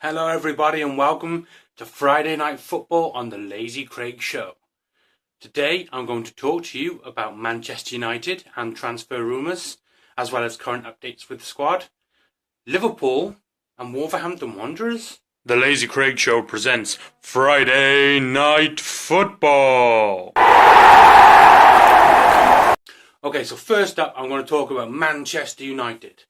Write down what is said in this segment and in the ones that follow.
Hello everybody and welcome to Friday Night Football on the Lazy Craig Show. Today I'm going to talk to you about Manchester United and transfer rumours, as well as current updates with the squad, Liverpool and Wolverhampton Wanderers. The Lazy Craig Show presents Friday Night Football. Okay, so first up I'm going to talk about Manchester United.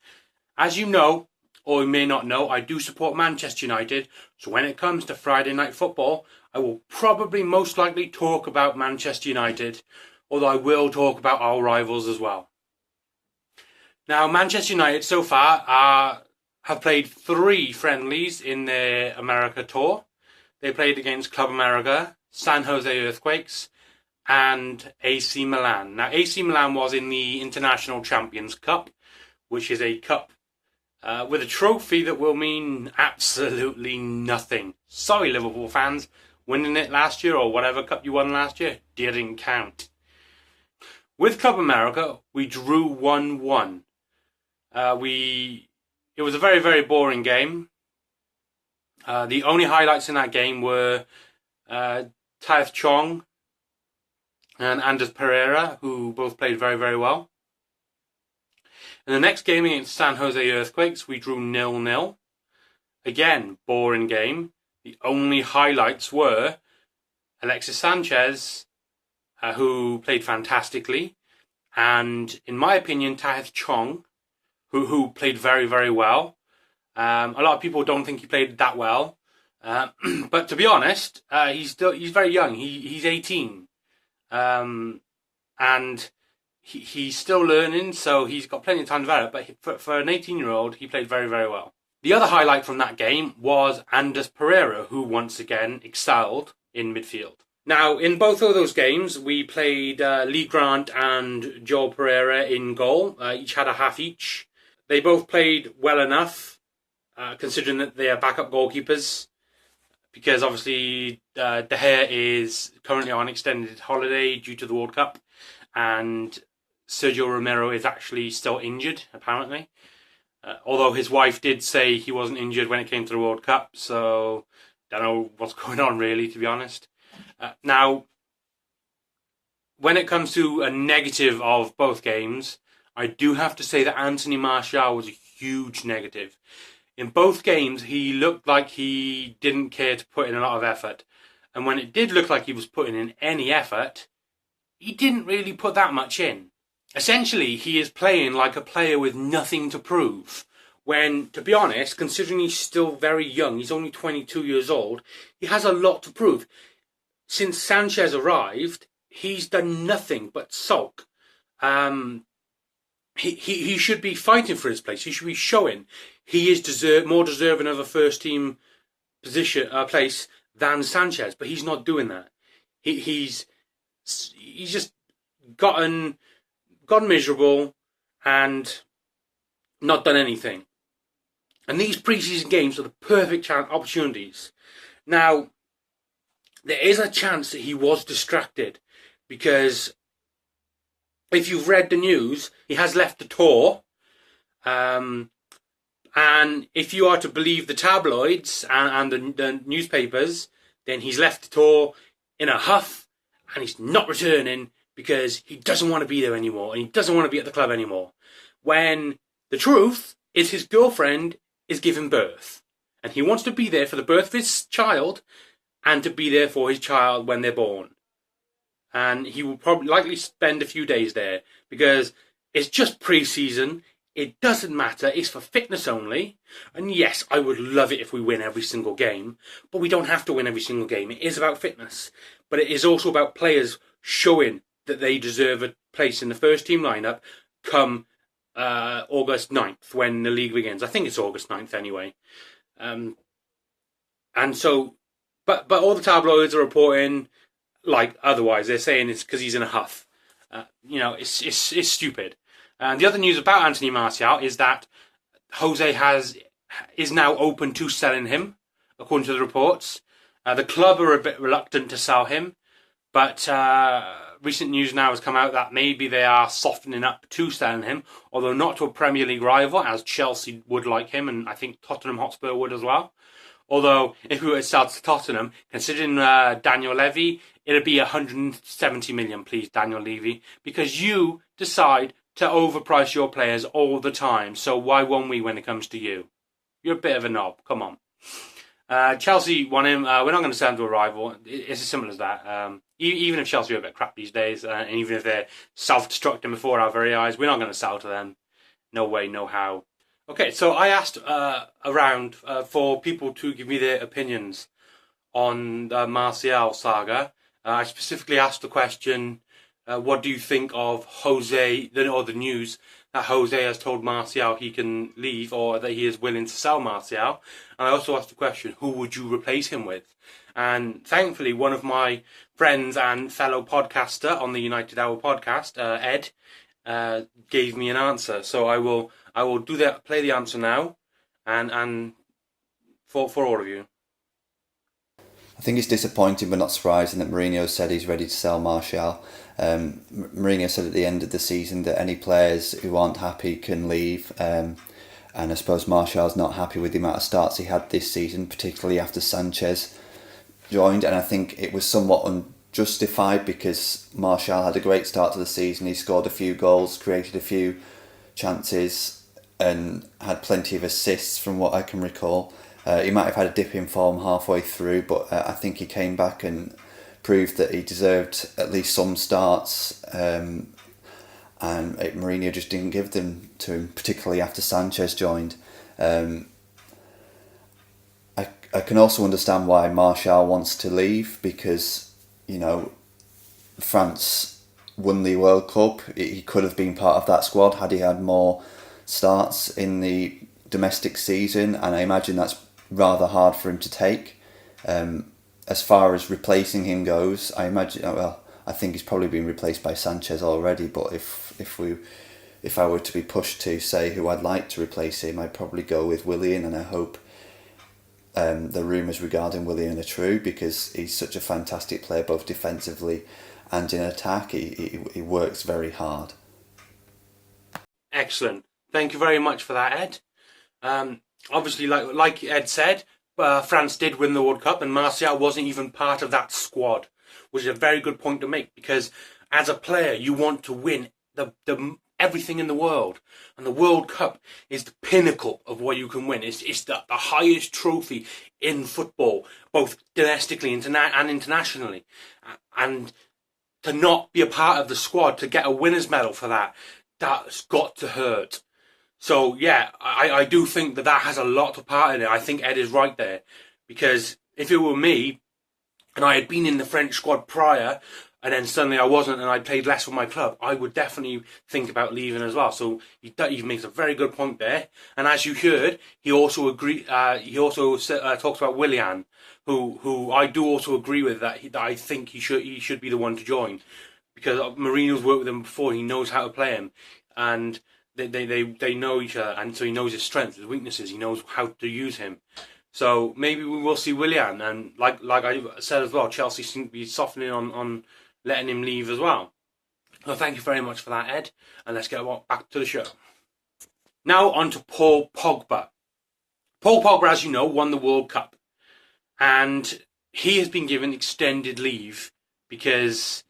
As you know, or you may not know, I do support Manchester United, so when it comes to Friday Night Football, I will probably most likely talk about Manchester United, although I will talk about our rivals as well. Now, Manchester United so far have played 3 friendlies in their America tour. They played against Club America, San Jose Earthquakes, and AC Milan. Now, AC Milan was in the International Champions Cup, which is a cup with a trophy that will mean absolutely nothing. Sorry, Liverpool fans, winning it last year or whatever cup you won last year didn't count. With Club America, we drew 1-1. It was a very, very boring game. The only highlights in that game were Taith Chong and Anders Pereira, who both played very, very well. In the next game against San Jose Earthquakes, we drew 0-0. Again, boring game. The only highlights were Alexis Sanchez, who played fantastically, and, in my opinion, Taith Chong, who played very, very well. A lot of people don't think he played that well, but to be honest, he's very young. He's 18, and he's still learning, so he's got plenty of time to develop, but for an 18-year-old, he played very, very well. The other highlight from that game was Anders Pereira, who once again excelled in midfield. Now, in both of those games, we played Lee Grant and Joel Pereira in goal. Each had a half each. They both played well enough, considering that they are backup goalkeepers, because obviously De Gea is currently on extended holiday due to the World Cup, and Sergio Romero is actually still injured, apparently. Although his wife did say he wasn't injured when it came to the World Cup, so don't know what's going on really, to be honest. Now, when it comes to a negative of both games, I do have to say that Anthony Martial was a huge negative. In both games, he looked like he didn't care to put in a lot of effort. And when it did look like he was putting in any effort, he didn't really put that much in. Essentially, he is playing like a player with nothing to prove. When, to be honest, considering he's still very young, he's only 22 years old, he has a lot to prove. Since Sanchez arrived, he's done nothing but sulk. He should be fighting for his place. He should be showing he is more deserving of a first-team place than Sanchez, but he's not doing that. He's just gotten miserable and not done anything. And these pre-season games are the perfect opportunities. Now, there is a chance that he was distracted, because if you've read the news, he has left the tour. And if you are to believe the tabloids and the newspapers, then he's left the tour in a huff and he's not returning, because he doesn't want to be there anymore and he doesn't want to be at the club anymore. When the truth is his girlfriend is giving birth and he wants to be there for the birth of his child and to be there for his child when they're born. And he will probably likely spend a few days there, because it's just pre-season. It doesn't matter. It's for fitness only. And yes, I would love it if we win every single game, but we don't have to win every single game. It is about fitness, but it is also about players showing that they deserve a place in the first team lineup come August 9th when the league begins. I think it's August 9th anyway. And so, but all the tabloids are reporting like otherwise. They're saying it's because he's in a huff. It's stupid. And the other news about Anthony Martial is that Jose is now open to selling him, according to the reports. The club are a bit reluctant to sell him, but recent news now has come out that maybe they are softening up to selling him, although not to a Premier League rival, as Chelsea would like him, and I think Tottenham Hotspur would as well. Although, if we were to sell to Tottenham, considering Daniel Levy, it'd be 170 million, please, Daniel Levy, because you decide to overprice your players all the time. So why won't we when it comes to you? You're a bit of a knob. Come on. Chelsea won him. We're not going to sell him to a rival. It's as simple as that. Even if Chelsea are a bit crap these days, and even if they're self-destructing before our very eyes, we're not going to sell to them. No way, no how. Okay, so I asked around for people to give me their opinions on the Martial saga. I specifically asked the question, what do you think of Jose, or the news that Jose has told Martial he can leave, or that he is willing to sell Martial? And I also asked the question, who would you replace him with? And thankfully, one of my friends and fellow podcaster on the United Hour podcast, Ed, gave me an answer. So I will do that. Play the answer now, and for all of you. I think it's disappointing but not surprising that Mourinho said he's ready to sell Martial. Mourinho said at the end of the season that any players who aren't happy can leave. And I suppose Martial's not happy with the amount of starts he had this season, particularly after Sanchez joined. And I think it was somewhat unjustified because Martial had a great start to the season. He scored a few goals, created a few chances, and had plenty of assists from what I can recall. He might have had a dip in form halfway through, but I think he came back and proved that he deserved at least some starts, and Mourinho just didn't give them to him, particularly after Sanchez joined. I can also understand why Martial wants to leave, because, you know, France won the World Cup. He could have been part of that squad had he had more starts in the domestic season, and I imagine that's rather hard for him to take. As far as replacing him goes, I think he's probably been replaced by Sanchez already, but if I were to be pushed to say who I'd like to replace him, I'd probably go with Willian, and I hope the rumours regarding Willian are true, because he's such a fantastic player both defensively and in attack. He works very hard. Excellent. Thank you very much for that, Ed. Obviously, like Ed said, France did win the World Cup, and Martial wasn't even part of that squad, which is a very good point to make, because as a player, you want to win the everything in the world, and the World Cup is the pinnacle of what you can win. It's the highest trophy in football, both domestically and internationally, and to not be a part of the squad, to get a winner's medal for that's got to hurt. So, yeah, I do think that has a lot to part in it. I think Ed is right there. Because if it were me, and I had been in the French squad prior, and then suddenly I wasn't, and I played less for my club, I would definitely think about leaving as well. So he makes a very good point there. And as you heard, he also talks about Willian, who I do also agree with, that I think he should be the one to join. Because Mourinho's worked with him before, he knows how to play him. And they know each other, and so he knows his strengths, his weaknesses. He knows how to use him. So maybe we will see Willian, and like I said as well, Chelsea seem to be softening on letting him leave as well. So thank you very much for that, Ed, and let's get back to the show. Now on to Paul Pogba. Paul Pogba, as you know, won the World Cup, and he has been given extended leave because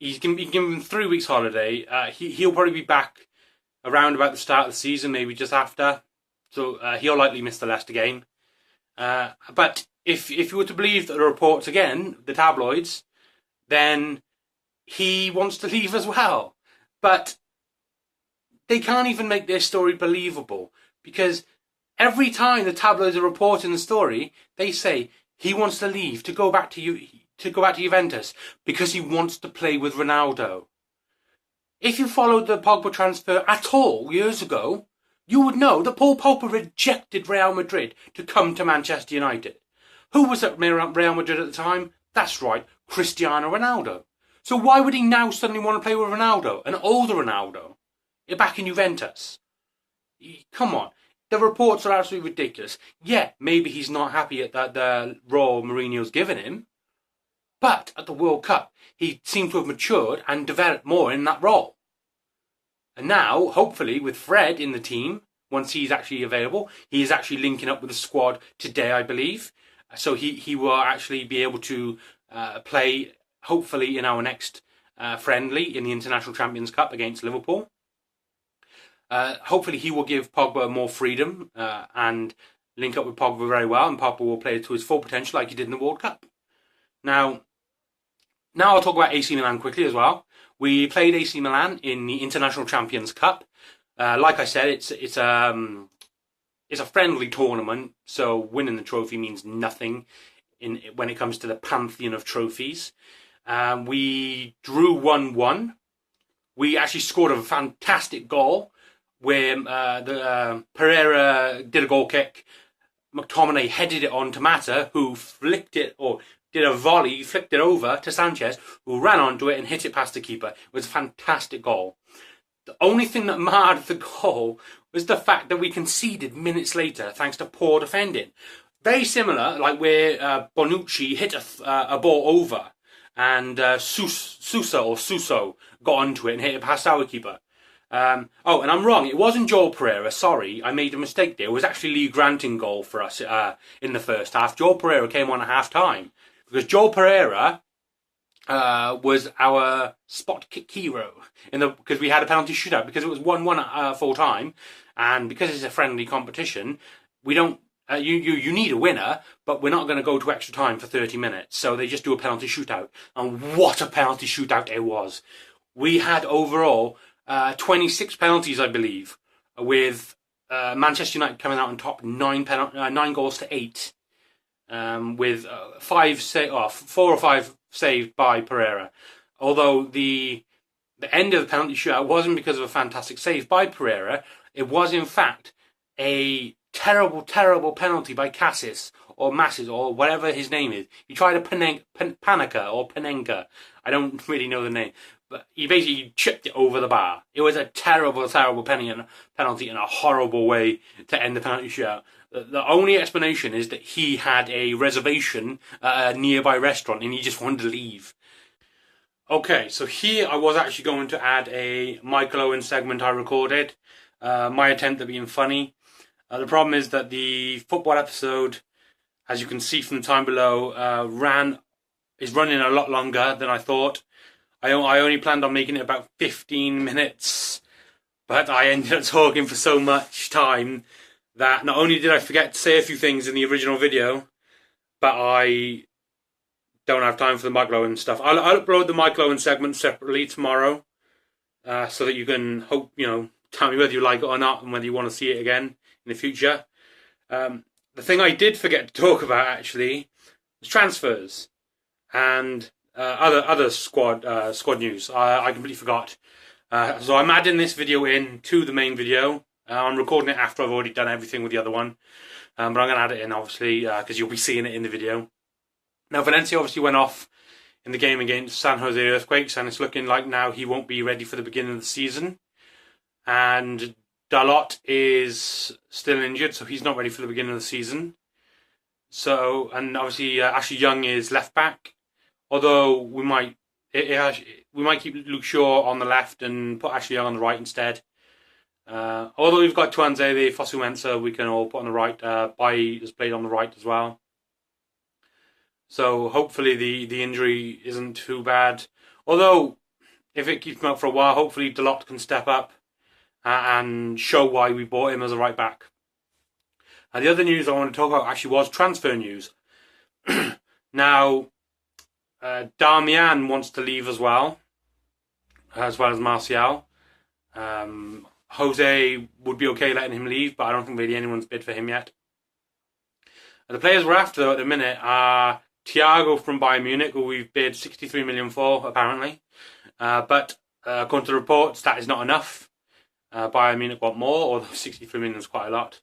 he's been given 3 weeks holiday. He'll probably be back around about the start of the season, maybe just after. So he'll likely miss the Leicester game. But if you were to believe the reports again, the tabloids, then he wants to leave as well. But they can't even make their story believable, because every time the tabloids are reporting the story, they say he wants to leave to go back to Juventus because he wants to play with Ronaldo. If you followed the Pogba transfer at all years ago, you would know that Paul Pogba rejected Real Madrid to come to Manchester United. Who was at Real Madrid at the time? That's right, Cristiano Ronaldo. So why would he now suddenly want to play with Ronaldo, an older Ronaldo, back in Juventus? Come on, the reports are absolutely ridiculous. Yeah, maybe he's not happy at the role Mourinho's given him, but at the World Cup, he seemed to have matured and developed more in that role. And now, hopefully, with Fred in the team, once he's actually available. He is actually linking up with the squad today, I believe. So he will actually be able to play, hopefully, in our next friendly in the International Champions Cup against Liverpool. Hopefully he will give Pogba more freedom and link up with Pogba very well, and Pogba will play to his full potential like he did in the World Cup. Now I'll talk about AC Milan quickly as well. We played AC Milan in the International Champions Cup. Like I said, it's a friendly tournament, so winning the trophy means nothing when it comes to the pantheon of trophies. We drew 1-1. We actually scored a fantastic goal where Pereira did a goal kick. McTominay headed it on to Mata, who flicked it, or did a volley, flicked it over to Sanchez, who ran onto it and hit it past the keeper. It was a fantastic goal. The only thing that marred the goal was the fact that we conceded minutes later, thanks to poor defending. Very similar, like where Bonucci hit a ball over, and Suso got onto it and hit it past our keeper. And I'm wrong. It wasn't Joel Pereira. Sorry, I made a mistake there. It was actually Lee Granting goal for us in the first half. Joel Pereira came on at half time because Joel Pereira was our spot kick hero because we had a penalty shootout because it was 1-1 at full time, and because it's a friendly competition, we don't. You need a winner, but we're not going to go to extra time for 30 minutes. So they just do a penalty shootout, and what a penalty shootout it was! We had overall 26 penalties, I believe, with Manchester United coming out on top 9 goals to 8, with 4 or 5 saved by Pereira. Although the end of the penalty shootout wasn't because of a fantastic save by Pereira, it was in fact a terrible penalty by Cassis or Masses or whatever his name is. He tried a Panenka. I don't really know the name. But he basically chipped it over the bar. It was a terrible penalty and a horrible way to end the penalty shootout. The only explanation is that he had a reservation at a nearby restaurant and he just wanted to leave. Okay, so here I was actually going to add a Michael Owen segment I recorded. My attempt at being funny. The problem is that the football episode, as you can see from the time below, is running a lot longer than I thought. I only planned on making it about 15 minutes, but I ended up talking for so much time that not only did I forget to say a few things in the original video, but I don't have time for the Michael Owen stuff. I'll upload the Michael Owen segment separately tomorrow, so that you can tell me whether you like it or not and whether you want to see it again in the future. The thing I did forget to talk about actually was transfers and other squad news. I completely forgot. So I'm adding this video in to the main video. I'm recording it after I've already done everything with the other one. But I'm going to add it in, obviously, because you'll be seeing it in the video. Now, Valencia obviously went off in the game against San Jose Earthquakes, and it's looking like now he won't be ready for the beginning of the season. And Dalot is still injured, so he's not ready for the beginning of the season. So, and obviously Ashley Young is left back. Although we might keep Luke Shaw on the left and put Ashley Young on the right instead. Although we've got Tuanzebe, Fosu Mensah, we can all put on the right. Bai has played on the right as well. So hopefully the injury isn't too bad. Although if it keeps him out for a while, hopefully Dalot can step up and show why we bought him as a right back. And the other news I want to talk about actually was transfer news. Now, Darmian wants to leave as well as Martial. Jose would be okay letting him leave, but I don't think really anyone's bid for him yet. And the players we're after though at the minute are Thiago from Bayern Munich, who we've bid 63 million for apparently. But according to the reports, that is not enough. Bayern Munich want more, although 63 million is quite a lot.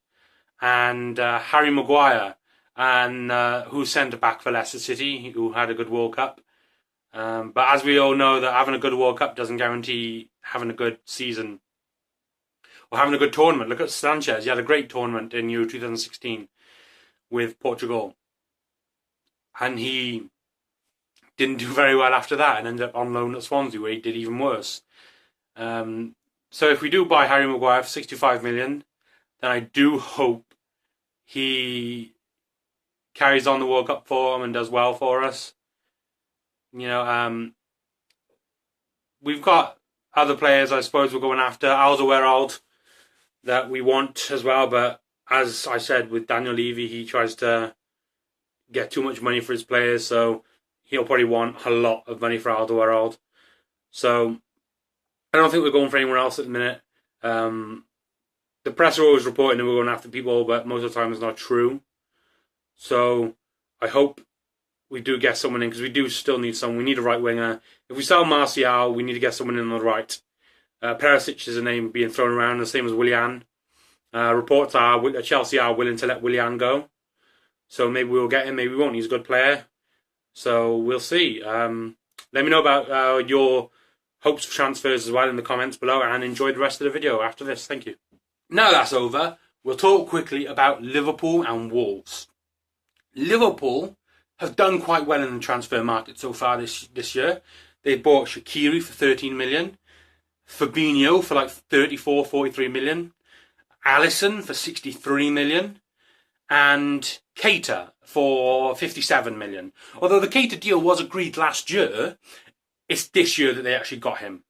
And Harry Maguire, and who's centre back for Leicester City, who had a good World Cup. But as we all know, that having a good World Cup doesn't guarantee having a good season or having a good tournament. Look at Sanchez; he had a great tournament in Euro 2016 with Portugal, and he didn't do very well after that, and ended up on loan at Swansea, where he did even worse. So if we do buy Harry Maguire for 65 million, then I do hope he carries on the World Cup form and does well for us. You know, we've got other players, I suppose, we're going after. Alderweireld, that we want as well, but as I said with Daniel Levy, he tries to get too much money for his players, so he'll probably want a lot of money for Alderweireld. So I don't think we're going for anyone else at the minute. The press are always reporting that we're going after people, but most of the time it's not true. So I hope we do get someone in, because we do still need someone. We need a right winger. If we sell Martial, we need to get someone in on the right. Perisic is a name being thrown around, the same as Willian. Reports are Chelsea are willing to let Willian go. So maybe we'll get him, maybe we won't. He's a good player. So we'll see. Let me know about your hopes for transfers as well in the comments below, and enjoy the rest of the video after this. Thank you. Now that's over, we'll talk quickly about Liverpool and Wolves. Liverpool have done quite well in the transfer market so far this year. They bought Shaqiri for 13 million, Fabinho for like 34, 43 million, Alisson for 63 million, and Keita for 57 million. Although the Keita deal was agreed last year, it's this year that they actually got him.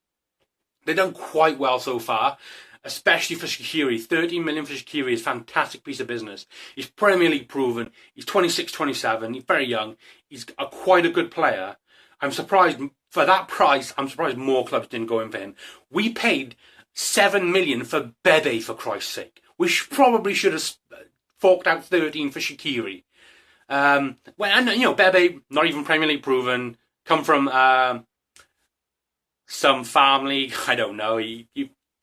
They've done quite well so far, especially for Shaqiri. 13 million for Shaqiri is a fantastic piece of business. He's Premier League proven. He's 26, 27. He's very young. He's quite a good player. I'm surprised, for that price, I'm surprised more clubs didn't go in for him. We paid 7 million for Bebe, for Christ's sake. We probably should have forked out 13 for Shaqiri. And you know, Bebe, not even Premier League proven, come from some farm league, I don't know,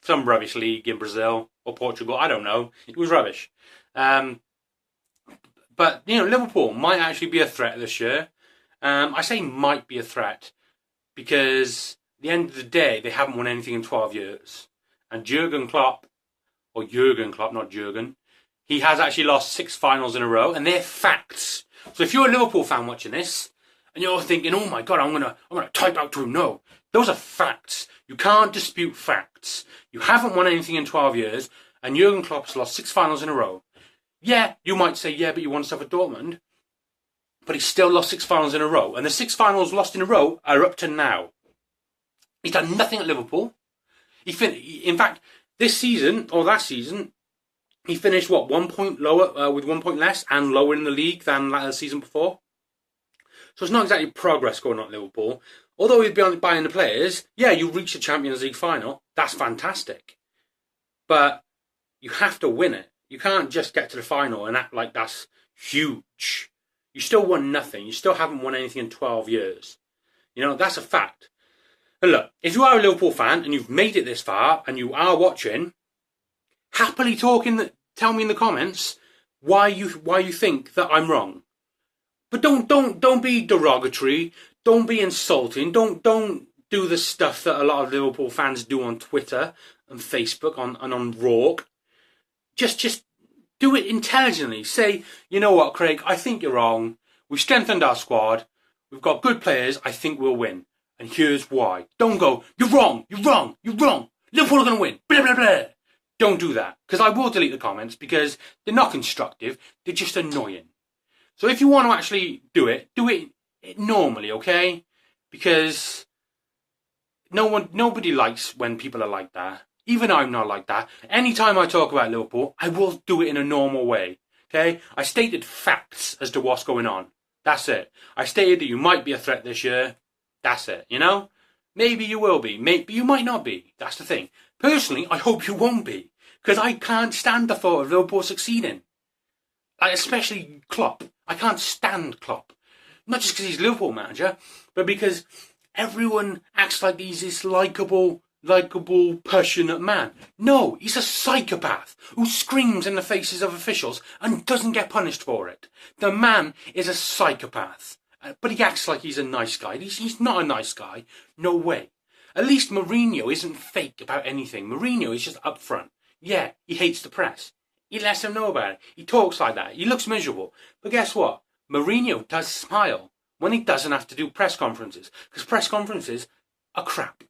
some rubbish league in Brazil or Portugal, I don't know. It was rubbish. But, you know, Liverpool might actually be a threat this year. I say might be a threat because at the end of the day, they haven't won anything in 12 years. And Jurgen Klopp, not Jurgen, he has actually lost 6 finals in a row, and they're facts. So if you're a Liverpool fan watching this, and you're thinking, oh my God, I'm gonna type out to him, no. Those are facts. You can't dispute facts. You haven't won anything in 12 years, and Jurgen Klopp's lost 6 finals in a row. Yeah, you might say, yeah, but you won stuff at Dortmund. But he's still lost 6 finals in a row. And the 6 finals lost in a row are up to now. He's done nothing at Liverpool. In fact, this season, or last season, he finished, 1 point lower, with 1 point less, and lower in the league than the season before. So it's not exactly progress going on at Liverpool. Although he'd be buying the players, yeah, you reach the Champions League final. That's fantastic. But you have to win it. You can't just get to the final and act like that's huge. You still won nothing. You still haven't won anything in 12 years. You know, that's a fact. And look, if you are a Liverpool fan and you've made it this far and you are watching, happily tell me in the comments why you think that I'm wrong. But don't be derogatory. Don't be insulting. Don't do the stuff that a lot of Liverpool fans do on Twitter and Facebook and on Rourke. Just do it intelligently. Say, you know what, Craig, I think you're wrong. We've strengthened our squad. We've got good players. I think we'll win. And here's why. Don't go, you're wrong, you're wrong, you're wrong. Liverpool are going to win. Blah, blah, blah. Don't do that. Because I will delete the comments because they're not constructive. They're just annoying. So if you want to actually do it normally, okay? Because nobody likes when people are like that. Even I'm not like that. Anytime I talk about Liverpool, I will do it in a normal way. Okay? I stated facts as to what's going on. That's it. I stated that you might be a threat this year. That's it. You know? Maybe you will be. Maybe you might not be. That's the thing. Personally, I hope you won't be. Because I can't stand the thought of Liverpool succeeding. Like, especially Klopp. I can't stand Klopp. Not just because he's Liverpool manager, but because everyone acts like he's this likeable, passionate man. No, he's a psychopath who screams in the faces of officials and doesn't get punished for it. The man is a psychopath. But he acts like he's a nice guy. He's not a nice guy. No way. At least Mourinho isn't fake about anything. Mourinho is just upfront. Yeah, he hates the press. He lets them know about it. He talks like that. He looks miserable. But guess what? Mourinho does smile when he doesn't have to do press conferences. Because press conferences are crap.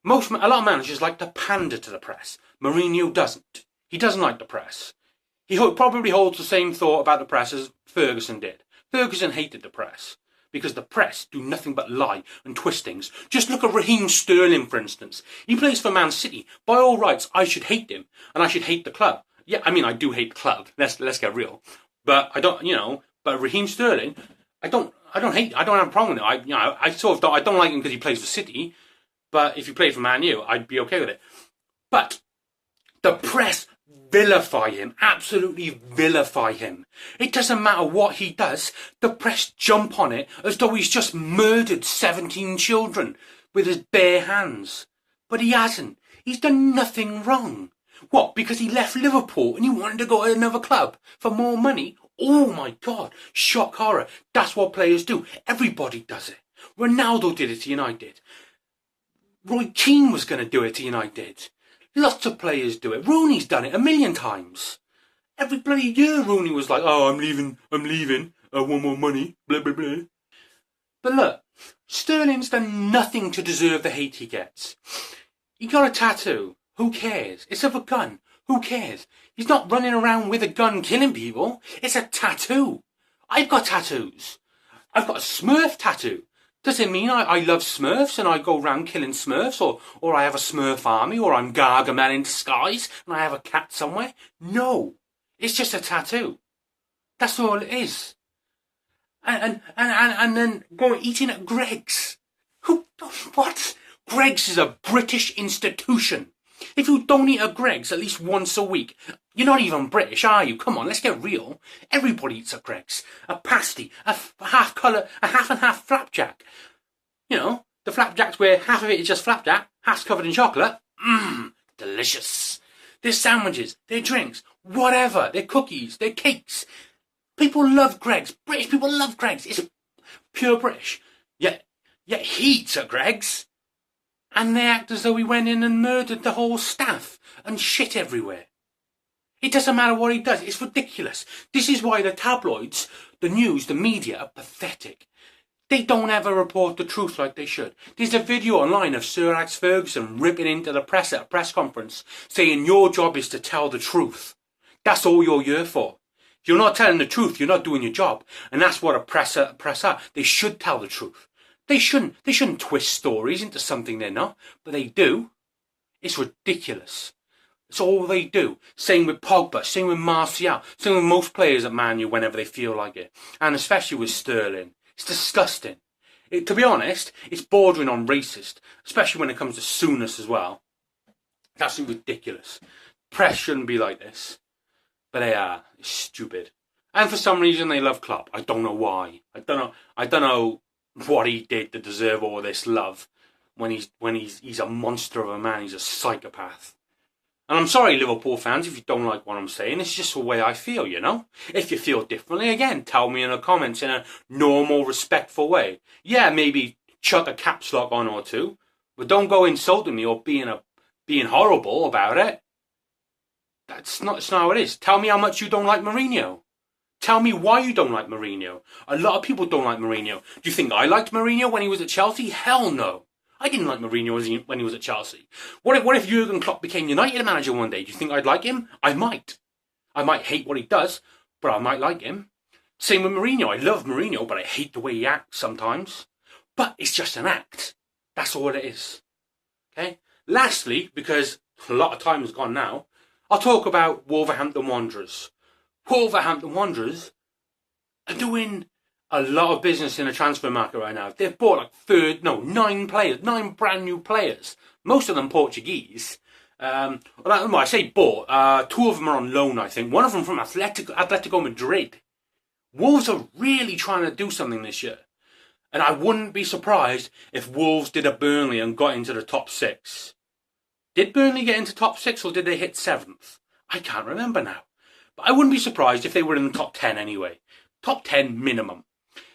A lot of managers like to pander to the press. Mourinho doesn't. He doesn't like the press. He probably holds the same thought about the press as Ferguson did. Ferguson hated the press because the press do nothing but lie and twist things. Just look at Raheem Sterling, for instance. He plays for Man City. By all rights, I should hate him, and I should hate the club. Yeah, I mean, I do hate the club. Let's get real. But I don't, But Raheem Sterling, I don't hate. I don't have a problem with it. I don't like him because he plays for City. But if he played for Man U, I'd be okay with it. But the press vilify him, absolutely vilify him. It doesn't matter what he does, the press jump on it as though he's just murdered 17 children with his bare hands. But he hasn't. He's done nothing wrong. What, because he left Liverpool and he wanted to go to another club for more money? Oh my God, shock horror. That's what players do. Everybody does it. Ronaldo did it to United. Roy Keane was going to do it to United. Lots of players do it. Rooney's done it 1,000,000 times. Every bloody year Rooney was like, oh, I'm leaving, I want more money, blah, blah, blah. But look, Sterling's done nothing to deserve the hate he gets. He got a tattoo. Who cares? It's of a gun. Who cares? He's not running around with a gun killing people. It's a tattoo. I've got tattoos. I've got a Smurf tattoo. Does it mean I love Smurfs and I go around killing Smurfs, or I have a Smurf army, or I'm Gargamel in disguise and I have a cat somewhere? No, it's just a tattoo. That's all it is. And then go eating at Greggs. What? Greggs is a British institution. If you don't eat at Greggs at least once a week, you're not even British, are you? Come on, let's get real. Everybody eats at Greggs. A pasty, a half and half flapjack. The flapjacks where half of it is just flapjack, half's covered in chocolate. Delicious. Their sandwiches, their drinks, whatever, their cookies, their cakes. People love Greggs. British people love Greggs. It's pure British. Yet he eats at Greggs. And they act as though he went in and murdered the whole staff and shit everywhere. It doesn't matter what he does. It's ridiculous. This is why the tabloids, the news, the media are pathetic. They don't ever report the truth like they should. There's a video online of Sir Alex Ferguson ripping into the press at a press conference saying your job is to tell the truth. That's all you're here for. If you're not telling the truth, you're not doing your job. And that's what a press are. They should tell the truth. They shouldn't twist stories into something they're not, but they do. It's ridiculous. It's all they do. Same with Pogba, same with Martial, same with most players at Man U whenever they feel like it. And especially with Sterling. It's disgusting. To be honest, it's bordering on racist, especially when it comes to Souness as well. That's ridiculous. Press shouldn't be like this, but they are. It's stupid. And for some reason they love Klopp. I don't know why. I don't know what he did to deserve all this love when he's a monster of a man. He's a psychopath. And I'm sorry, Liverpool fans, if you don't like what I'm saying. It's just the way I feel, If you feel differently, again, tell me in the comments in a normal, respectful way. Yeah, maybe chuck a caps lock on or two, but don't go insulting me or being horrible about it. That's not how it is. Tell me how much you don't like Mourinho. Tell me why you don't like Mourinho. A lot of people don't like Mourinho. Do you think I liked Mourinho when he was at Chelsea? Hell no. I didn't like Mourinho when he was at Chelsea. What if Jurgen Klopp became United manager one day? Do you think I'd like him? I might. I might hate what he does, but I might like him. Same with Mourinho. I love Mourinho, but I hate the way he acts sometimes. But it's just an act. That's all it is. Okay? Lastly, because a lot of time has gone now, I'll talk about Wolverhampton Wanderers. Wolverhampton Wanderers are doing a lot of business in the transfer market right now. They've bought 9 players, 9 brand new players. Most of them Portuguese. I say bought. 2 of them are on loan, I think. One of them from Atletico Madrid. Wolves are really trying to do something this year. And I wouldn't be surprised if Wolves did a Burnley and got into the top 6. Did Burnley get into top 6 or did they hit 7th? I can't remember now. But I wouldn't be surprised if they were in the top 10 anyway. Top 10 minimum.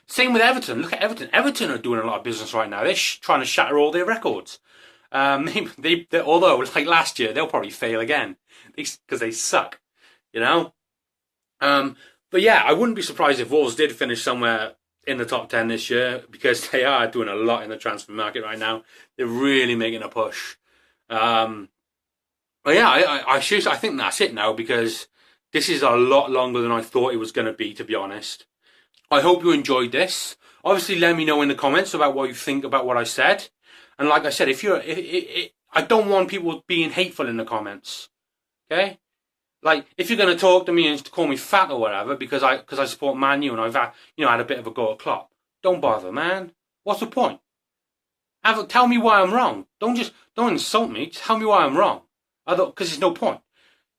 Same with Everton. Look at Everton. Everton are doing a lot of business right now. They're trying to shatter all their records. Although, like last year, they'll probably fail again. Because they suck. But yeah, I wouldn't be surprised if Wolves did finish somewhere in the top 10 this year. Because they are doing a lot in the transfer market right now. They're really making a push. But yeah, I seriously, I think that's it now, because this is a lot longer than I thought it was going to be, to be honest. I hope you enjoyed this. Obviously, let me know in the comments about what you think about what I said. And like I said, I don't want people being hateful in the comments. Okay? Like, if you're going to talk to me and call me fat or whatever because I support Man U and I've had a bit of a go at Klopp, don't bother, man. What's the point? Tell me why I'm wrong. Don't insult me. Tell me why I'm wrong. Because there's no point.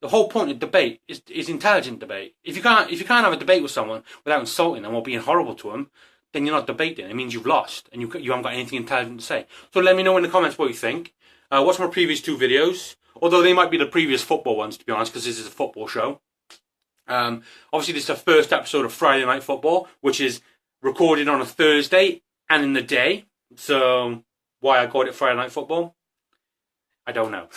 The whole point of debate is intelligent debate. If you can't have a debate with someone without insulting them or being horrible to them, then you're not debating. It means you've lost and you haven't got anything intelligent to say. So let me know in the comments what you think. Watch my previous 2 videos, although they might be the previous football ones, to be honest, because this is a football show. Obviously, this is the first episode of Friday Night Football, which is recorded on a Thursday and in the day. So why I called it Friday Night Football, I don't know.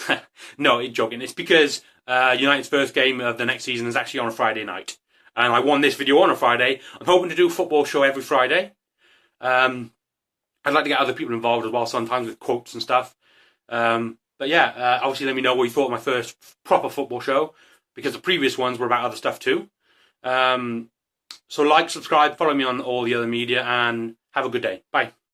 No, joking. It's because United's first game of the next season is actually on a Friday night. And I won this video on a Friday. I'm hoping to do a football show every Friday. I'd like to get other people involved as well, sometimes with quotes and stuff. But yeah, obviously let me know what you thought of my first proper football show, because the previous ones were about other stuff too. So like, subscribe, follow me on all the other media, and have a good day. Bye.